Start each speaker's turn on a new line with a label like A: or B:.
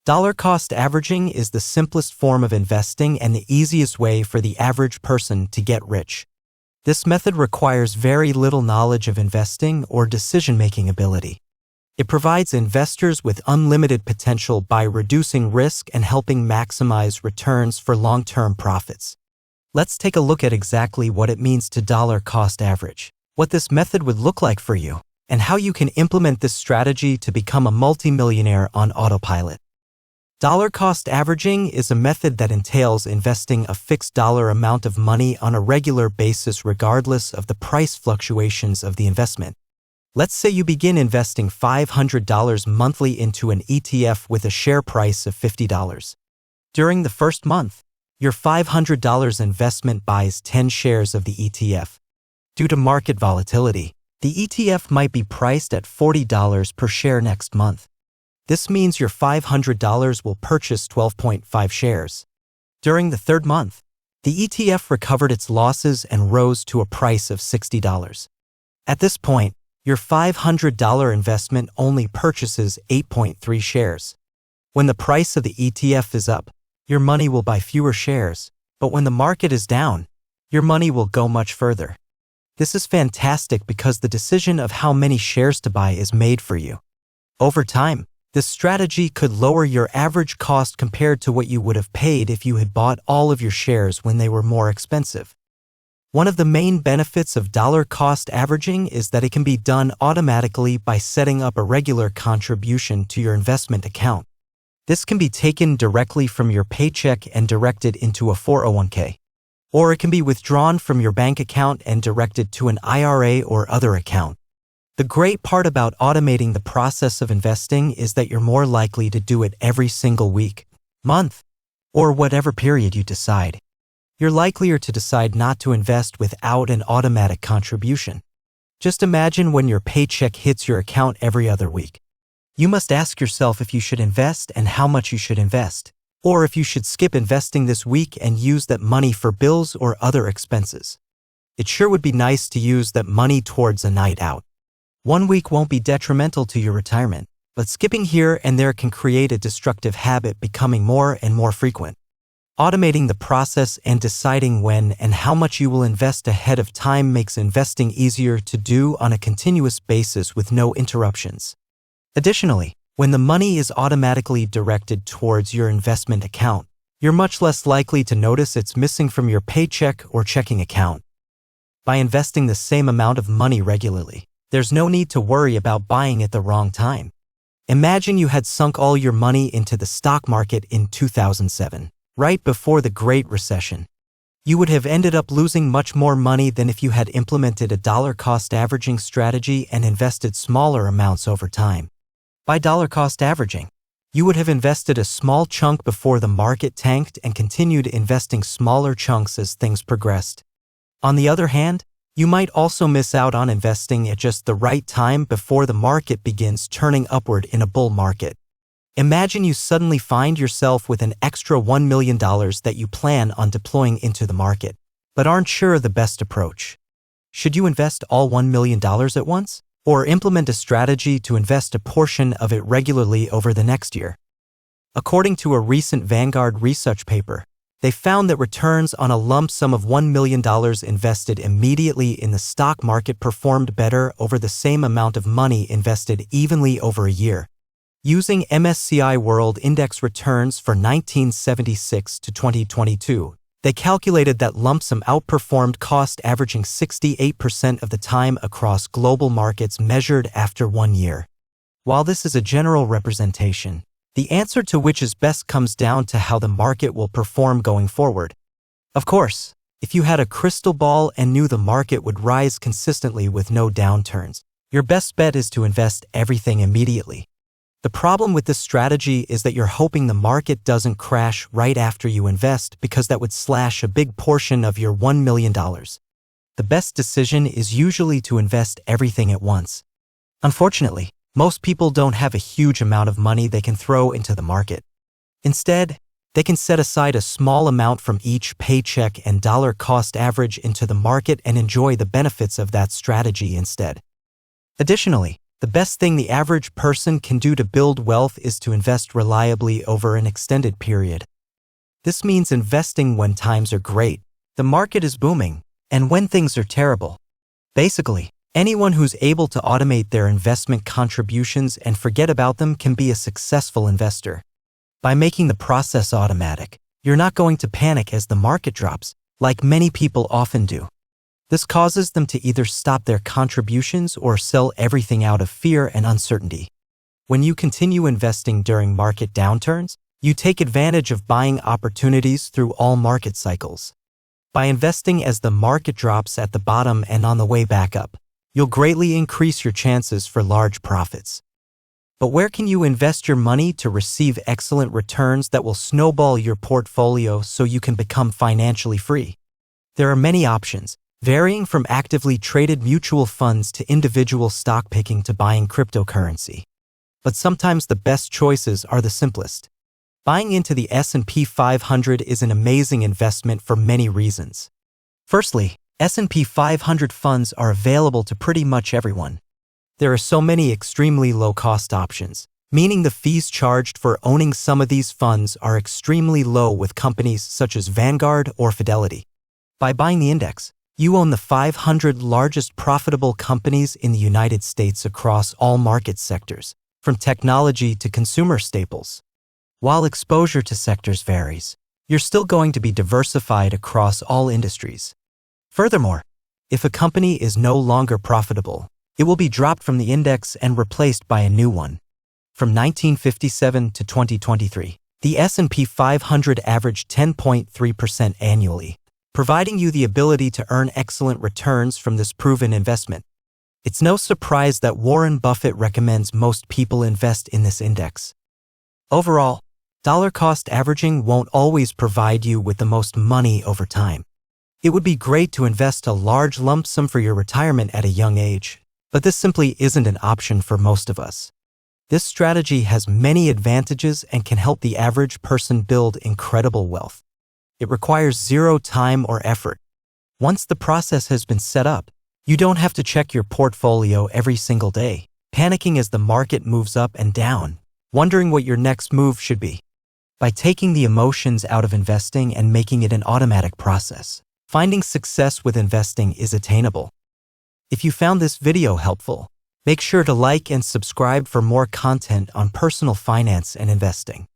A: Dollar cost averaging is the simplest form of investing and the easiest way for the average person to get rich. This method requires very little knowledge of investing or decision-making ability. It provides investors with unlimited potential by reducing risk and helping maximize returns for long-term profits. Let's take a look at exactly what it means to dollar cost average, what this method would look like for you, and how you can implement this strategy to become a multimillionaire on autopilot. Dollar cost averaging is a method that entails investing a fixed dollar amount of money on a regular basis regardless of the price fluctuations of the investment. Let's say you begin investing $500 monthly into an ETF with a share price of $50. During the first month, your $500 investment buys 10 shares of the ETF. Due to market volatility, the ETF might be priced at $40 per share next month. This means your $500 will purchase 12.5 shares. During the third month, the ETF recovered its losses and rose to a price of $60. At this point, your $500 investment only purchases 8.3 shares. When the price of the ETF is up, your money will buy fewer shares, but when the market is down, your money will go much further. This is fantastic because the decision of how many shares to buy is made for you. Over time, this strategy could lower your average cost compared to what you would have paid if you had bought all of your shares when they were more expensive. One of the main benefits of dollar cost averaging is that it can be done automatically by setting up a regular contribution to your investment account. This can be taken directly from your paycheck and directed into a 401k. Or it can be withdrawn from your bank account and directed to an IRA or other account. The great part about automating the process of investing is that you're more likely to do it every single week, month, or whatever period you decide. You're likelier to decide not to invest without an automatic contribution. Just imagine when your paycheck hits your account every other week. You must ask yourself if you should invest and how much you should invest, or if you should skip investing this week and use that money for bills or other expenses. It sure would be nice to use that money towards a night out. 1 week won't be detrimental to your retirement, but skipping here and there can create a destructive habit becoming more and more frequent. Automating the process and deciding when and how much you will invest ahead of time makes investing easier to do on a continuous basis with no interruptions. Additionally, when the money is automatically directed towards your investment account, you're much less likely to notice it's missing from your paycheck or checking account. By investing the same amount of money regularly, there's no need to worry about buying at the wrong time. Imagine you had sunk all your money into the stock market in 2007, right before the Great Recession. You would have ended up losing much more money than if you had implemented a dollar cost averaging strategy and invested smaller amounts over time. By dollar cost averaging, you would have invested a small chunk before the market tanked and continued investing smaller chunks as things progressed. On the other hand, you might also miss out on investing at just the right time before the market begins turning upward in a bull market. Imagine you suddenly find yourself with an extra $1 million that you plan on deploying into the market, but aren't sure of the best approach. Should you invest all $1 million at once, or implement a strategy to invest a portion of it regularly over the next year? According to a recent Vanguard research paper, they found that returns on a lump sum of $1 million invested immediately in the stock market performed better over the same amount of money invested evenly over a year. Using MSCI World Index returns for 1976 to 2022, they calculated that lump sum outperformed cost averaging 68% of the time across global markets measured after 1 year. While this is a general representation, the answer to which is best comes down to how the market will perform going forward. Of course, if you had a crystal ball and knew the market would rise consistently with no downturns, your best bet is to invest everything immediately. The problem with this strategy is that you're hoping the market doesn't crash right after you invest because that would slash a big portion of your $1 million. The best decision is usually to invest everything at once. Unfortunately, most people don't have a huge amount of money they can throw into the market. Instead, they can set aside a small amount from each paycheck and dollar cost average into the market and enjoy the benefits of that strategy instead. Additionally, The best thing the average person can do to build wealth is to invest reliably over an extended period. This means investing when times are great, the market is booming, and when things are terrible. Basically, anyone who's able to automate their investment contributions and forget about them can be a successful investor. By making the process automatic, you're not going to panic as the market drops, like many people often do. This causes them to either stop their contributions or sell everything out of fear and uncertainty. When you continue investing during market downturns, you take advantage of buying opportunities through all market cycles. By investing as the market drops at the bottom and on the way back up, you'll greatly increase your chances for large profits. But where can you invest your money to receive excellent returns that will snowball your portfolio so you can become financially free? There are many options, varying from actively traded mutual funds to individual stock picking to buying cryptocurrency. But sometimes the best choices are the simplest. Buying into the S&P 500 is an amazing investment for many reasons. Firstly, S&P 500 funds are available to pretty much everyone. There are so many extremely low-cost options, meaning the fees charged for owning some of these funds are extremely low with companies such as Vanguard or Fidelity. By buying the index, you own the 500 largest profitable companies in the United States across all market sectors, from technology to consumer staples. While exposure to sectors varies, you're still going to be diversified across all industries. Furthermore, if a company is no longer profitable, it will be dropped from the index and replaced by a new one. From 1957 to 2023, the S&P 500 averaged 10.3% annually, providing you the ability to earn excellent returns from this proven investment. It's no surprise that Warren Buffett recommends most people invest in this index. Overall, dollar-cost averaging won't always provide you with the most money over time. It would be great to invest a large lump sum for your retirement at a young age, but this simply isn't an option for most of us. This strategy has many advantages and can help the average person build incredible wealth. It requires zero time or effort. Once the process has been set up, you don't have to check your portfolio every single day, panicking as the market moves up and down, wondering what your next move should be. By taking the emotions out of investing and making it an automatic process, finding success with investing is attainable. If you found this video helpful, make sure to like and subscribe for more content on personal finance and investing.